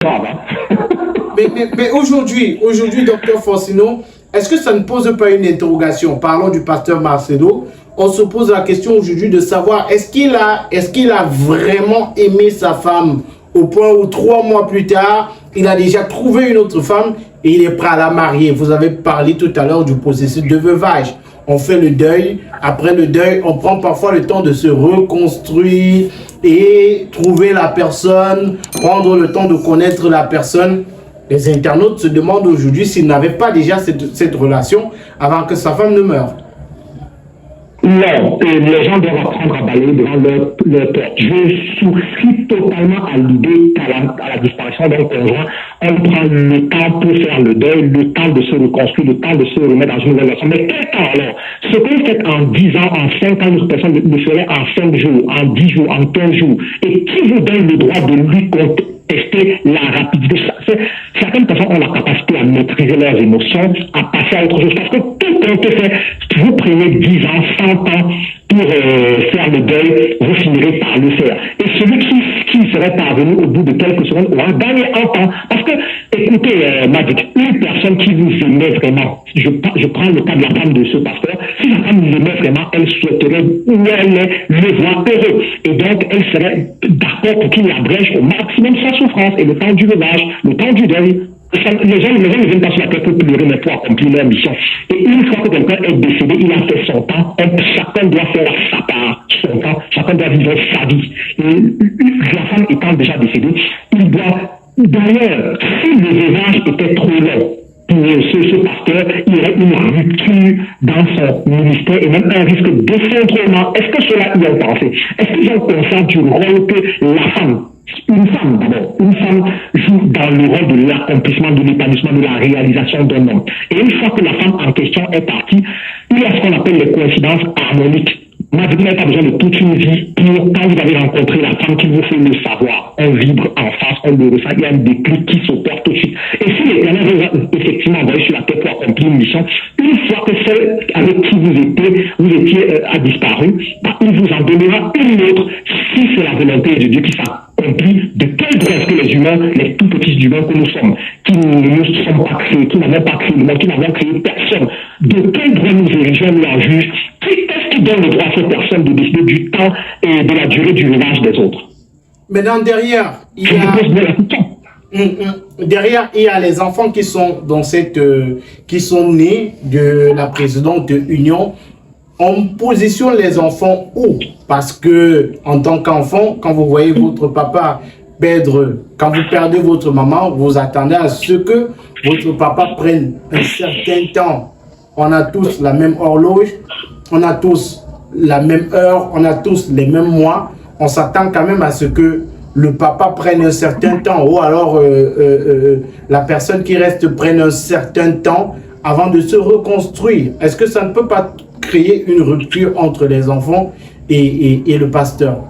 grave, hein. Mais aujourd'hui, docteur Forcino, est-ce que ça ne pose pas une interrogation? Parlons du pasteur Marcelo. On se pose la question aujourd'hui de savoir est-ce qu'il a vraiment aimé sa femme au point où 3 mois plus tard, il a déjà trouvé une autre femme et il est prêt à la marier. Vous avez parlé tout à l'heure du processus de veuvage. On fait le deuil. Après le deuil, on prend parfois le temps de se reconstruire et trouver la personne, prendre le temps de connaître la personne. Les internautes se demandent aujourd'hui s'il n'avait pas déjà cette relation avant que sa femme ne meure. Non, les gens doivent apprendre à balayer devant leur peur. Je souscris totalement à l'idée qu'à la disparition d'un conjoint, on prend le temps pour faire le deuil, le temps de se reconstruire, le temps de se remettre dans une nouvelle relation. Mais quel temps alors? Ce que vous faites en 10 ans, en 5 ans, une personne le ferait en 5 jours, en 10 jours, en 15 jours. Et qui vous donne le droit de lui contester la rapidité? Certaines personnes ont la capacité à maîtriser leurs émotions, à passer à autre chose. Parce que tout compte fait, vous prenez 10 ans, 100 ans pour faire le deuil, vous finirez par le faire. Et celui qui serait parvenu au bout de quelques secondes aura gagné un temps. Parce que, écoutez, Magic, une personne qui vous aimait vraiment, je prends le cas de la femme de ce pasteur, si la femme l'aimait vraiment, elle souhaiterait où elle est, le voir heureux. Et donc, elle serait d'accord pour qu'il abrège au maximum sa souffrance et le temps du veuvage, le temps du deuil. Les gens ne viennent pas sur la tête pour pleurer, mais pour accomplir leur mission. Et une fois que quelqu'un est décédé, il a fait son temps. Chacun doit faire sa part, son temps. Chacun doit vivre sa vie. Et la femme étant déjà décédée, il doit... D'ailleurs, si le veuvage était trop long, pour ce pasteur, il y aurait une rupture dans son ministère et même un risque d'effondrement. Est-ce que cela y est pensé? Est-ce qu'ils ont conscience du rôle que la femme, une femme d'abord, une femme joue dans le rôle de l'accomplissement, de l'épanouissement, de la réalisation d'un homme. Et une fois que la femme en question est partie, il y a ce qu'on appelle les coïncidences harmoniques. Moi, vous n'avez pas besoin de toute une vie pour, quand vous avez rencontré la femme qui vous fait le savoir, on vibre en face, on le ressent, il y a un déclic qui s'opère tout de suite. Et si l'Éternel vous a effectivement envoyé sur la terre pour accomplir une mission, une fois que celle avec qui vous étiez a disparu, bah, il vous en donnera une autre, si c'est la volonté de Dieu qui s'accomplit. De quel droit est-ce que les humains, les tout petits humains que nous sommes, qui ne sommes pas créés, qui n'avons pas créé le monde, qui n'avons créé personne, de quel droit nous érigeons en juge? Qu'est-ce qui donne le droit à cette personne de décider du temps et de la durée du veuvage des autres? Maintenant, derrière, il y a les enfants qui sont dans qui sont nés de la précédente union. On positionne les enfants où? Parce que, en tant qu'enfant, quand vous voyez votre papa perdre, quand vous perdez votre maman, vous attendez à ce que votre papa prenne un certain temps. On a tous la même horloge, on a tous la même heure, on a tous les mêmes mois. On s'attend quand même à ce que le papa prenne un certain temps ou alors la personne qui reste prenne un certain temps avant de se reconstruire. Est-ce que ça ne peut pas créer une rupture entre les enfants et le pasteur?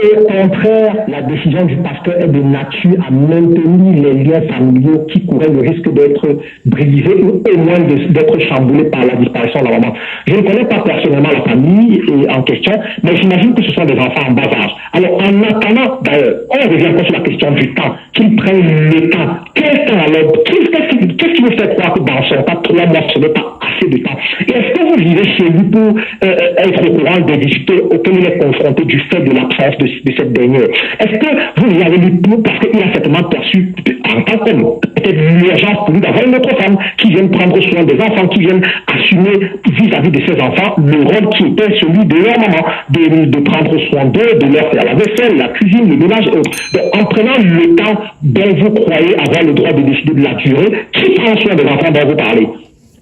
Au contraire, la décision du pasteur est de nature à maintenir les liens familiaux qui couraient le risque d'être brisés ou au moins d'être chamboulés par la disparition de la maman. Je ne connais pas personnellement la famille en question, mais j'imagine que ce sont des enfants en bas âge. Alors, en attendant, d'ailleurs, on revient encore sur la question du temps, qu'ils prennent le temps. Quel temps alors? Qu'est-ce qui vous fait croire que dans son temps, 3 mois, ce n'est pas assez de temps? Et est-ce que vous vivez chez lui pour être au courant des difficultés auxquelles il est confronté du fait de l'absence de cette dernière? Est-ce que vous avez lu pour, parce qu'il a certainement perçu en tant qu'homme, peut-être l'urgence pour lui d'avoir une autre femme qui vienne prendre soin des enfants, qui vienne assumer vis-à-vis de ses enfants le rôle qui était celui de leur maman, de prendre soin d'eux, de leur faire la vaisselle, la cuisine, le ménage et autres. Donc, en prenant le temps dont vous croyez avoir le droit de décider de la durée, qui prend soin des enfants dont vous parlez?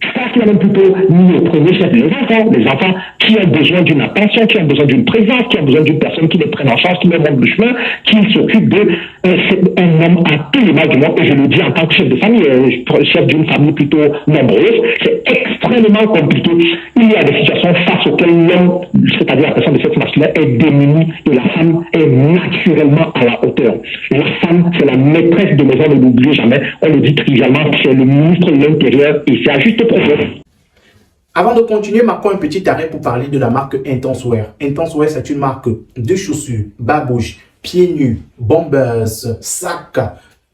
Je pense qu'il y a même plutôt mis au premier chef les enfants qui ont besoin d'une attention, qui ont besoin d'une présence, qui ont besoin d'une personne qui les prenne en charge, qui les montre le chemin, qui s'occupe de un homme à tous les mal du monde, et je le dis en tant que chef de famille, chef d'une famille plutôt nombreuse, c'est extrêmement compliqué. Il y a des situations face auxquelles l'homme, c'est-à-dire la personne de sexe masculin, est démunie et la femme est naturellement à la hauteur. La femme, c'est la maîtresse de maison, ne l'oubliez jamais, on le dit trivialement, c'est le ministre de l'Intérieur et c'est à juste propos. Avant de continuer, marquons un petit arrêt pour parler de la marque Intenswear. Intenswear, c'est une marque de chaussures, babouches, pieds nus, bombers, sacs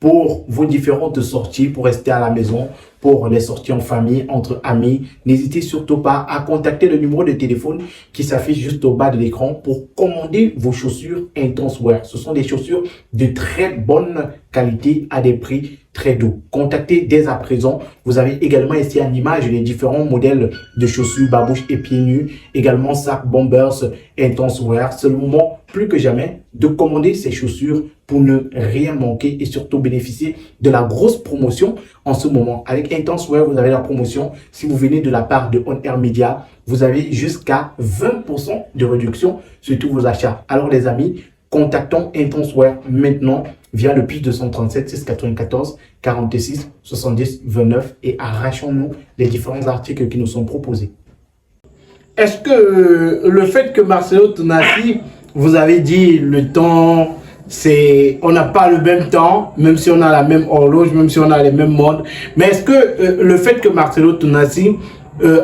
pour vos différentes sorties, pour rester à la maison, pour les sorties en famille, entre amis. N'hésitez surtout pas à contacter le numéro de téléphone qui s'affiche juste au bas de l'écran pour commander vos chaussures Intense Wear. Ce sont des chaussures de très bonne qualité à des prix très doux. Contactez dès à présent. Vous avez également ici en image les différents modèles de chaussures babouche et pieds nus, également sac bombers Intense Wear. C'est le moment plus que jamais de commander ces chaussures pour ne rien manquer et surtout bénéficier de la grosse promotion en ce moment. Avec Intense Wear, vous avez la promotion. Si vous venez de la part de On Air Media, vous avez jusqu'à 20% de réduction sur tous vos achats. Alors les amis, contactons Intense Wear maintenant via le plus 237 694 46 70 29 et arrachons-nous les différents articles qui nous sont proposés. Est-ce que le fait que Marcelo Tounassi, vous avez dit le temps, on n'a pas le même temps, même si on a la même horloge, même si on a les mêmes modes, mais est-ce que le fait que Marcelo Tounassi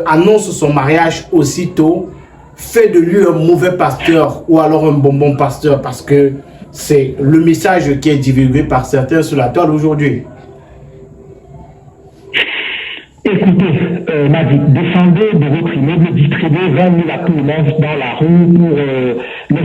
annonce son mariage aussitôt fait de lui un mauvais pasteur ou alors un bonbon pasteur, parce que c'est le message qui est divulgué par certains sur la toile aujourd'hui? Écoutez, Madi, descendez de votre immeuble, distribuez 20 000 à tout le monde dans la rue pour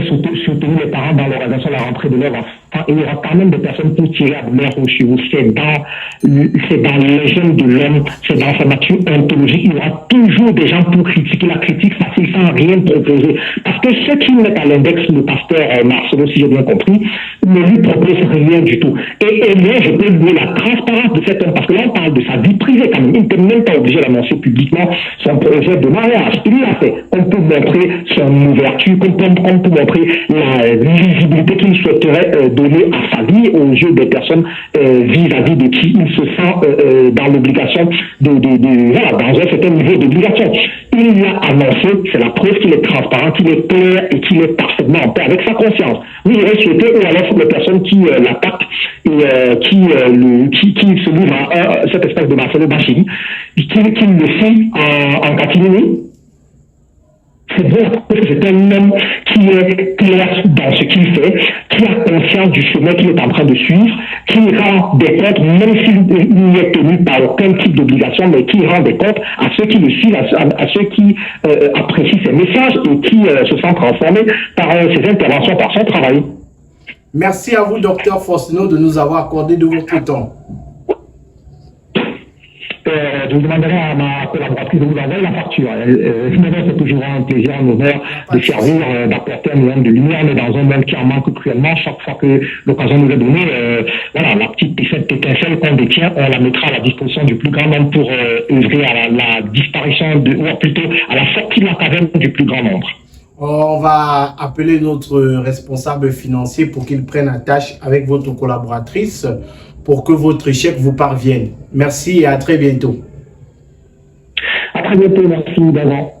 soutenir les parents dans l'organisation de la rentrée de leur enfant. Et il y aura quand même des personnes pour tirer à l'air chez vous. C'est dans les gènes de l'homme, c'est dans sa nature ontologique. Il y aura toujours des gens pour critiquer. La critique facile sans rien proposer. Parce que ceux qui mettent à l'index le pasteur Marcelo, si j'ai bien compris, ne lui proposent rien du tout. Et moi, je peux louer la transparence de cet homme, parce que là, on parle de sa vie privée quand même. Il n'était même pas obligé d'annoncer publiquement son projet de mariage. Il l'a fait. On peut montrer son ouverture, on peut montrer la visibilité qu'il souhaiterait donner à sa vie aux yeux des personnes vis-à-vis de qui il se sent dans l'obligation voilà, dans un certain niveau d'obligation. Il l'a annoncé, c'est la preuve qu'il est transparent, qu'il est clair et qu'il est parfaitement en paix avec sa conscience. Oui, il aurait souhaité, ou alors les personnes qui l'attaquent et qui se livrent à cette espèce de Marcelo Bachiri, qu'il le fait en catimini. C'est bien parce que c'est un homme qui est clair dans ce qu'il fait, qui a conscience du chemin qu'il est en train de suivre, qui rend des comptes, même s'il n'est tenu par aucun type d'obligation, mais qui rend des comptes à ceux qui le suivent, à ceux qui apprécient ses messages et qui se sentent transformés par ses interventions, par son travail. Merci à vous, Docteur Faustino, de nous avoir accordé de votre temps. Je vous demanderai à ma collaboratrice de vous envoyer la facture. C'est toujours un plaisir, un honneur de servir, d'apporter un moment de lumière, mais dans un monde qui en manque cruellement. Chaque fois que l'occasion nous est donnée, voilà, la petite étincelle qu'on détient, on la mettra à la disposition du plus grand nombre pour œuvrer à la disparition, ou plutôt à la sortie de la caverne du plus grand nombre. On va appeler notre responsable financier pour qu'il prenne attache avec votre collaboratrice pour que votre chèque vous parvienne. Merci et à très bientôt. À très bientôt, merci d'avant.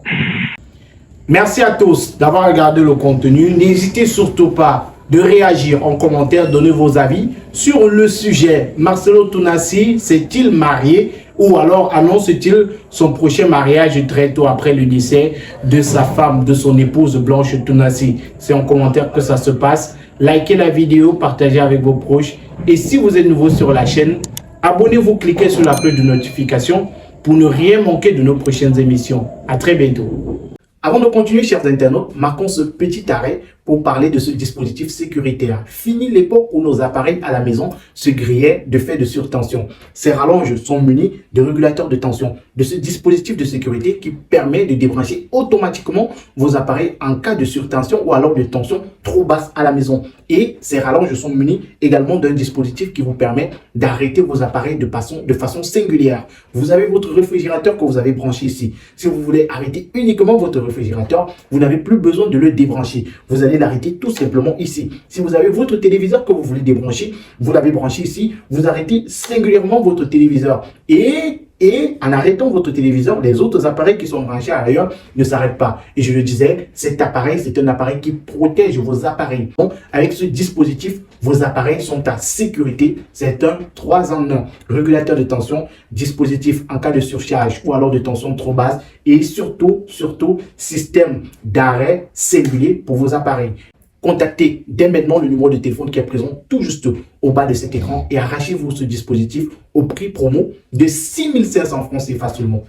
Merci à tous d'avoir regardé le contenu. N'hésitez surtout pas de réagir en commentaire, donner vos avis sur le sujet. Marcelo Tounassi s'est-il marié ou alors annonce-t-il son prochain mariage très tôt après le décès de sa femme, de son épouse Blanche Tounassi? C'est en commentaire que ça se passe. Likez la vidéo, partagez avec vos proches. Et si vous êtes nouveau sur la chaîne, abonnez-vous, cliquez sur la cloche de notification pour ne rien manquer de nos prochaines émissions. À très bientôt. Avant de continuer, chers internautes, marquons ce petit arrêt pour parler de ce dispositif sécuritaire. Fini l'époque où nos appareils à la maison se grillaient de fait de surtension. Ces rallonges sont munis de régulateurs de tension, de ce dispositif de sécurité qui permet de débrancher automatiquement vos appareils en cas de surtension ou alors de tension trop basse à la maison. Et ces rallonges sont munis également d'un dispositif qui vous permet d'arrêter vos appareils de façon singulière. Vous avez votre réfrigérateur que vous avez branché ici. Si vous voulez arrêter uniquement votre réfrigérateur, vous n'avez plus besoin de le débrancher. Vous allez l'arrêter tout simplement ici. Si vous avez votre téléviseur que vous voulez débrancher, vous l'avez branché ici, vous arrêtez singulièrement votre téléviseur. Et en arrêtant votre téléviseur, les autres appareils qui sont branchés ailleurs ne s'arrêtent pas. Et je le disais, cet appareil, c'est un appareil qui protège vos appareils. Donc, avec ce dispositif, vos appareils sont à sécurité. C'est un 3 en 1. Régulateur de tension, dispositif en cas de surcharge ou alors de tension trop basse. Et surtout, système d'arrêt singulier pour vos appareils. contactez dès maintenant le numéro de téléphone qui est présent tout juste au bas de cet écran et arrachez-vous ce dispositif au prix promo de 6 500 francs CFA seulement.